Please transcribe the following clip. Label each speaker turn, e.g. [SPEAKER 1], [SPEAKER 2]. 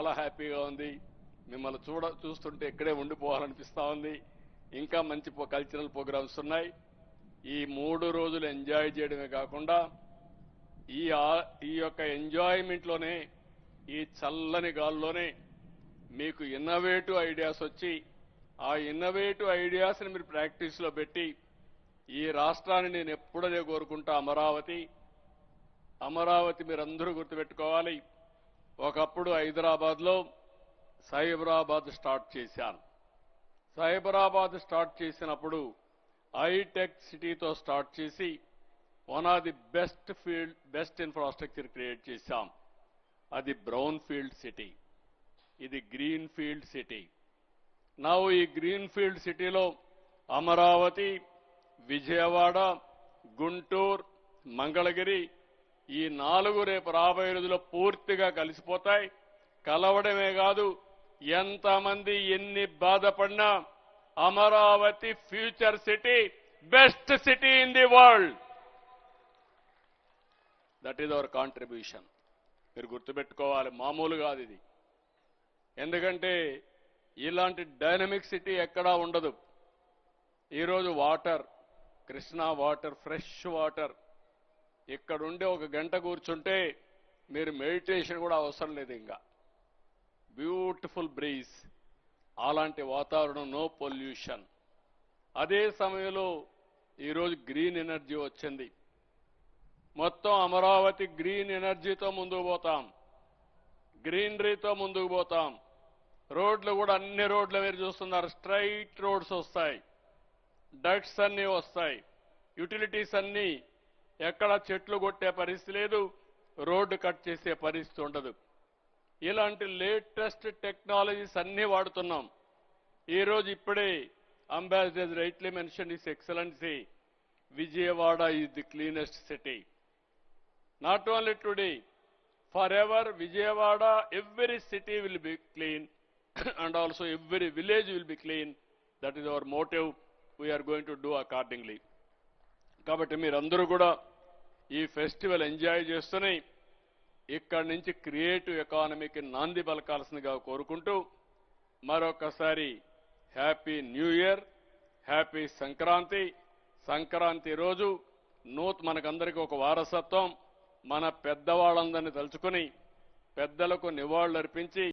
[SPEAKER 1] చాలా హ్యాపీగా ఉంది. మిమ్మల్ని చూస్తుంటే ఇక్కడే ఉండిపోవాలనిపిస్తా ఉంది. ఇంకా మంచి కల్చరల్ ప్రోగ్రామ్స్ ఉన్నాయి. ఈ 3 రోజులు ఎంజాయ్ చేయడమే కాకుండా ఈ యొక్క ఎంజాయ్మెంట్ లోనే, ఈ చల్లని గాల్లోనే మీకు ఇన్నోవేటివ్ ఐడియాస్ వచ్చి ఆ ఇన్నోవేటివ్ ఐడియాస్ ని మీరు ప్రాక్టీస్ లో పెట్టి ఈ రాష్ట్రాన్ని నేను ఎప్పుడనే కోరుకుంటా అమరావతి మీరందరూ గుర్తుపెట్టుకోవాలి. ఒకప్పుడు హైదరాబాద్ లో సైబరాబాద్ స్టార్ట్ చేశాను. సైబరాబాద్ స్టార్ట్ చేసినప్పుడు హైటెక్ సిటీతో స్టార్ట్ చేసి one of the best infrastructure create చేశాం. అది బ్రౌన్ ఫీల్డ్ సిటీ, ఇది గ్రీన్ ఫీల్డ్ సిటీ. నా ఈ గ్రీన్ ఫీల్డ్ సిటీలో అమరావతి, విజయవాడ, గుంటూరు, మంగళగిరి ఈ 4 రేపు రాబోయే రోజుల్లో పూర్తిగా కలిసిపోతాయి. కలవడమే కాదు, ఎంతమంది ఎన్ని బాధపడినా Amaravati future city, best city in the world. That is our contribution. మీరు గుర్తుపెట్టుకోవాలి, మామూలు కాదు ఇది. ఎందుకంటే ఇలాంటి డైనమిక్ సిటీ ఎక్కడా ఉండదు. ఈరోజు water, Krishna water, fresh water, ఇక్కడుండే 1 గంట కూర్చుంటే మీరు మెడిటేషన్ కూడా అవసరం లేదు. ఇంకా బ్యూటిఫుల్ బ్రీజ్, అలాంటి వాతావరణం, నో పొల్యూషన్. అదే సమయంలో ఈరోజు గ్రీన్ ఎనర్జీ వచ్చింది. మొత్తం అమరావతి గ్రీన్ ఎనర్జీతో ముందుకు పోతాం, గ్రీనరీతో ముందుకు పోతాం. రోడ్లు కూడా అన్ని రోడ్లు మీరు చూస్తున్నారు, స్ట్రైట్ రోడ్స్ వస్తాయి, డక్ట్స్ అన్నీ వస్తాయి, యూటిలిటీస్ అన్నీ, ఎక్కడ చెట్లు కొట్టే పరిస్థితి లేదు, రోడ్డు కట్ చేసే పరిస్థితి ఉండదు. ఇలాంటి లేటెస్ట్ టెక్నాలజీస్ అన్నీ వాడుతున్నాం. ఈరోజు ఇప్పుడే ambassador rightly mention his excellency, Vijayawada is the cleanest city. Not only today, forever Vijayawada, every city will be clean and also every village will be clean. That is our motive. We are going to do accordingly. కాబట్టి మీరందరూ కూడా ఈ festival enjoy చేస్తూనే ఇక్కడి నుంచి creative ఎకానమీకి నాంది పలకాల్సిందిగా కోరుకుంటూ మరొకసారి happy new year, happy Sankranti. Sankranti రోజు మనకందరికీ ఒక వారసత్వం, మన పెద్దవాళ్ళందరినీ తలుచుకుని పెద్దలకు నివాళులర్పించి